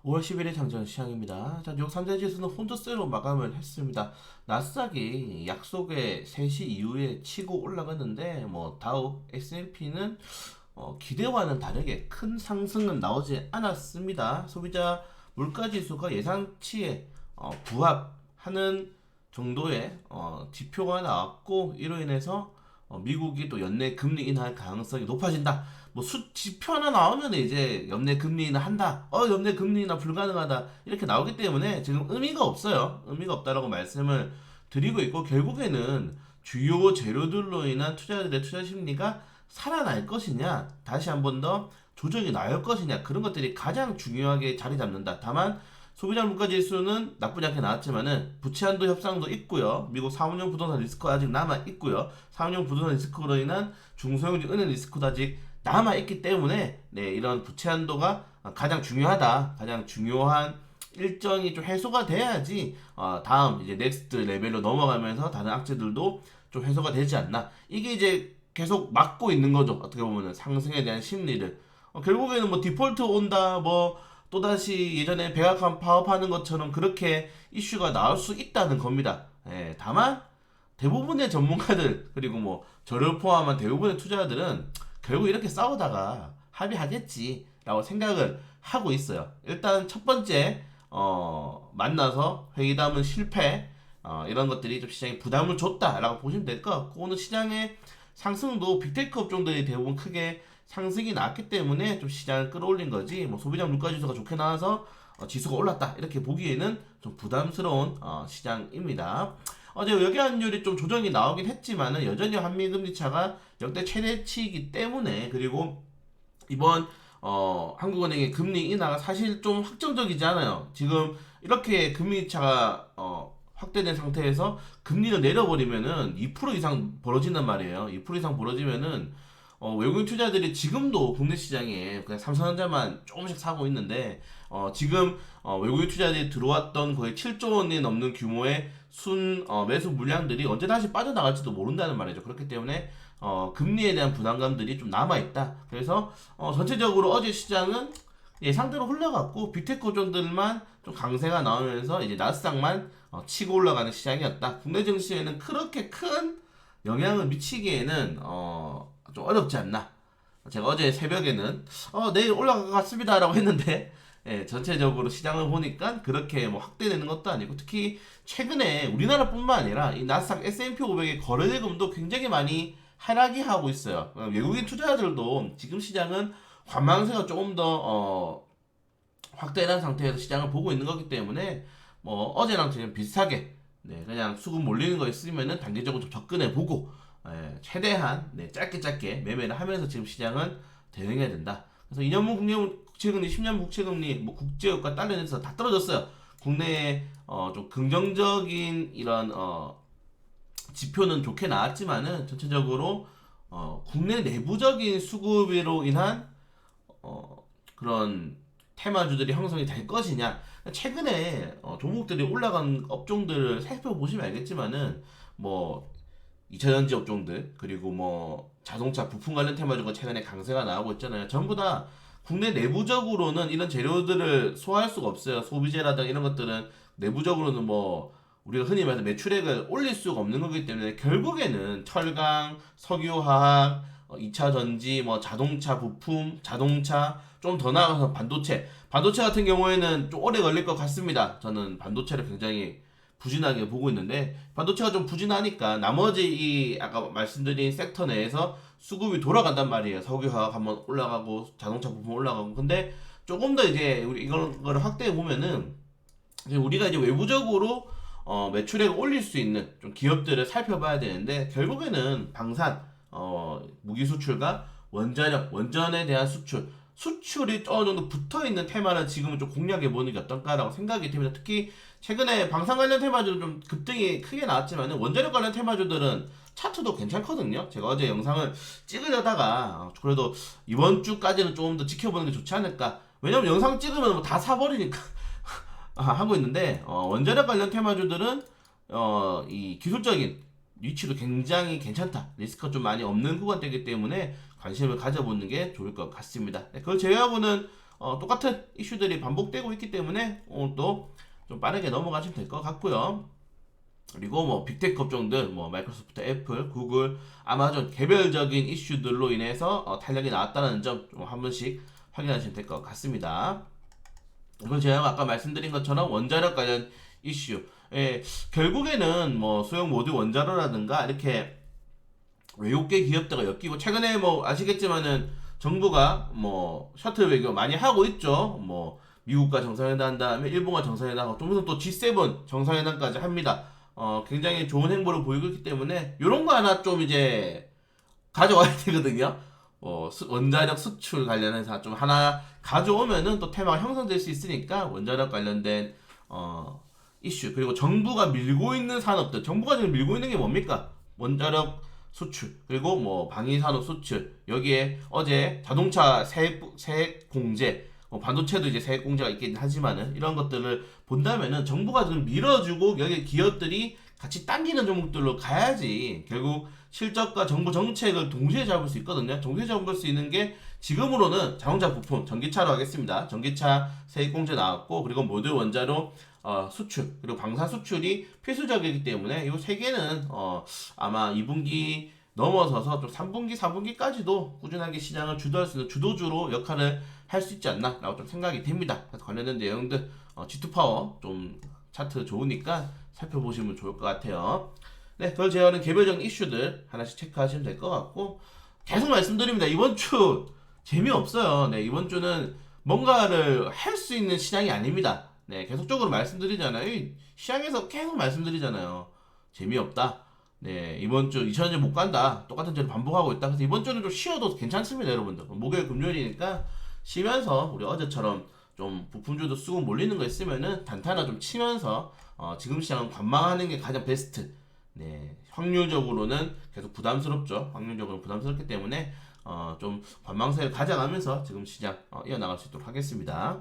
5월 11일 장전 시장입니다. 자, 뉴욕 3대 지수는 혼조세로 마감을 했습니다. 나스닥이 약속의 3시 이후에 치고 올라갔는데 다우 S&P는 기대와는 다르게 큰 상승은 나오지 않았습니다. 소비자 물가지수가 예상치에 부합하는 정도의 지표가 나왔고, 이로 인해서 미국이 또 연내 금리 인하할 가능성이 높아진다. 지표 하나 나오면 이제 연내 금리 인하 한다. 연내 금리 인하 불가능하다. 이렇게 나오기 때문에 지금 의미가 없어요. 의미가 없다라고 말씀을 드리고 있고, 결국에는 주요 재료들로 인한 투자자들의 투자 심리가 살아날 것이냐, 다시 한 번 더 조정이 나올 것이냐, 그런 것들이 가장 중요하게 자리 잡는다. 다만 소비자 물가 지수는 나쁘지 않게 나왔지만은 부채 한도 협상도 있고요. 미국 4, 5년 부동산 리스크가 아직 남아 있고요. 4, 5년 부동산 리스크로 인한 중소형주 은행 리스크도 아직 남아 있기 때문에 이런 부채 한도가 가장 중요하다. 가장 중요한 일정이 좀 해소가 돼야지 다음 이제 넥스트 레벨로 넘어가면서 다른 악재들도 좀 해소가 되지 않나. 이게 이제 계속 막고 있는 거죠. 어떻게 보면은 상승에 대한 심리를. 결국에는 디폴트 온다, 또다시 예전에 백악관 파업하는 것처럼 그렇게 이슈가 나올 수 있다는 겁니다. 다만 대부분의 전문가들, 그리고 저를 포함한 대부분의 투자자들은 결국 이렇게 싸우다가 합의하겠지라고 생각을 하고 있어요. 일단 첫 번째 만나서 회의담은 실패, 이런 것들이 좀 시장에 부담을 줬다라고 보시면 될 것 같고, 오늘 시장의 상승도 빅테크 업종들이 대부분 크게 상승이 나왔기 때문에 좀 시장을 끌어올린 거지, 소비자 물가지수가 좋게 나와서 지수가 올랐다 이렇게 보기에는 좀 부담스러운 시장입니다. 어제 여기환율이 좀 조정이 나오긴 했지만은 여전히 한미금리 차가 역대 최대치이기 때문에, 그리고 이번 한국은행의 금리 인하가 사실 좀 확정적이지 않아요. 지금 이렇게 금리 차가 확대된 상태에서 금리를 내려버리면은 2% 이상 벌어진단 말이에요. 2% 이상 벌어지면은 외국인 투자들이 지금도 국내 시장에 그냥 삼성전자만 조금씩 사고 있는데, 지금 외국인 투자들이 들어왔던 거의 7조 원이 넘는 규모의 매수 물량들이 언제 다시 빠져나갈지도 모른다는 말이죠. 그렇기 때문에 금리에 대한 부담감들이 좀 남아있다. 그래서 전체적으로 어제 시장은 예상대로 흘러갔고, 빅테크 종들만 좀 강세가 나오면서 이제 나스닥만 치고 올라가는 시장이었다. 국내 증시에는 그렇게 큰 영향을 미치기에는 좀 어렵지 않나. 제가 어제 새벽에는 내일 올라갈 것 같습니다라고 했는데, 전체적으로 시장을 보니까 그렇게 확대되는 것도 아니고, 특히 최근에 우리나라뿐만 아니라 이 나스닥 S&P 500의 거래 대금도 굉장히 많이 하락이 하고 있어요. 외국인 투자자들도 지금 시장은 관망세가 조금 더 확대된 상태에서 시장을 보고 있는 거기 때문에 어제랑 지금 비슷하게 그냥 수급 몰리는 거 있으면은 단기적으로 좀 접근해 보고, 최대한 짧게 매매를 하면서 지금 시장은 대응해야 된다. 그래서 2년물 국채금리, 10년물 국채금리, 국제유가 달러에서 다 떨어졌어요. 국내에 좀 긍정적인 이런 지표는 좋게 나왔지만은 전체적으로 국내 내부적인 수급으로 인한 그런 테마주들이 형성이 될 것이냐. 최근에 종목들이 올라간 업종들을 살펴보시면 알겠지만은 2차전지 업종들, 그리고 자동차 부품 관련 테마주가 최근에 강세가 나오고 있잖아요. 전부 다 국내 내부적으로는 이런 재료들을 소화할 수가 없어요. 소비재라든가 이런 것들은 내부적으로는 우리가 흔히 말해서 매출액을 올릴 수가 없는 거기 때문에, 결국에는 철강, 석유화학, 2차 전지, 자동차 부품, 자동차, 좀 더 나아가서 반도체 같은 경우에는 좀 오래 걸릴 것 같습니다. 저는 반도체를 굉장히 부진하게 보고 있는데, 반도체가 좀 부진하니까 나머지 이 아까 말씀드린 섹터 내에서 수급이 돌아간단 말이에요. 석유화학 한번 올라가고 자동차 부품 올라가고. 근데 조금 더 이제 우리 이걸 확대해 보면은, 이제 우리가 이제 외부적으로 매출액을 올릴 수 있는 좀 기업들을 살펴봐야 되는데, 결국에는 방산, 무기 수출과 원자력, 원전에 대한 수출이 어느 정도 붙어 있는 테마를 지금은 좀 공략해 보는 게 어떨까라고 생각이 듭니다. 특히 최근에 방산 관련 테마주도 좀 급등이 크게 나왔지만, 원자력 관련 테마주들은 차트도 괜찮거든요. 제가 어제 영상을 찍으려다가 그래도 이번 주까지는 조금 더 지켜보는 게 좋지 않을까. 왜냐면 영상 찍으면 다 사버리니까 하고 있는데, 원자력 관련 테마주들은 이 기술적인 위치도 굉장히 괜찮다. 리스크가 좀 많이 없는 구간대이기 때문에 관심을 가져보는 게 좋을 것 같습니다. 그걸 제외하고는 똑같은 이슈들이 반복되고 있기 때문에 오늘 또 좀 빠르게 넘어가시면 될 것 같고요. 그리고 뭐 빅테크 업종들, 뭐 마이크로소프트, 애플, 구글, 아마존 개별적인 이슈들로 인해서 탄력이 나왔다는 점 좀 한 번씩 확인하시면 될 것 같습니다. 그리고 제가 아까 말씀드린 것처럼 원자력 관련 이슈, 예, 결국에는 뭐 소형 모듈 원자로라든가 이렇게 외국계 기업들과 엮이고, 최근에 뭐 아시겠지만은 정부가 뭐 셔틀 외교 많이 하고 있죠. 뭐 미국과 정상회담 한 다음에 일본과 정상회담 하고 좀 있으면 또 G7 정상회담까지 합니다. 굉장히 좋은 행보를 보이고 있기 때문에 이런 거 하나 좀 이제 가져와야 되거든요. 원자력 수출 관련해서 좀 하나 가져오면은 또 테마가 형성될 수 있으니까, 원자력 관련된 이슈, 그리고 정부가 밀고 있는 산업들, 정부가 지금 밀고 있는 게 뭡니까? 원자력 수출, 그리고 뭐 방위산업 수출, 여기에 어제 자동차 세액 공제, 반도체도 이제 세액 공제가 있긴 하지만은 이런 것들을 본다면은 정부가 좀 밀어주고 여기 기업들이 같이 당기는 종목들로 가야지 결국 실적과 정부 정책을 동시에 잡을 수 있거든요. 동시에 잡을 수 있는 게 지금으로는 자동차 부품, 전기차로 하겠습니다. 전기차 세액 공제 나왔고, 그리고 모듈 원자로 수출, 그리고 방산 수출이 필수적이기 때문에 이 세 개는 아마 2분기 넘어서서 좀 3분기, 4분기까지도 꾸준하게 시장을 주도할 수 있는 주도주로 역할을 할 수 있지 않나라고 좀 생각이 됩니다. 그래서 관련된 내용들 G2파워 좀 차트 좋으니까 살펴보시면 좋을 것 같아요. 네, 그걸 제어하는 개별적인 이슈들 하나씩 체크하시면 될 것 같고, 계속 말씀드립니다. 이번 주 재미없어요. 네, 이번 주는 뭔가를 할 수 있는 시장이 아닙니다. 네, 계속적으로 말씀드리잖아요. 이 시장에서 계속 말씀드리잖아요. 재미없다. 네, 이번 주 2000년 못 간다. 똑같은 죄를 반복하고 있다. 그래서 이번 주는 좀 쉬어도 괜찮습니다, 여러분들. 목요일, 금요일이니까 쉬면서 우리 어제처럼 좀 부품주도 쓰고 몰리는 거 있으면은 단타나 좀 치면서 지금 시장은 관망하는 게 가장 베스트. 네, 확률적으로는 계속 부담스럽죠. 확률적으로 부담스럽기 때문에 좀 관망세를 가져가면서 지금 시장 이어나갈 수 있도록 하겠습니다.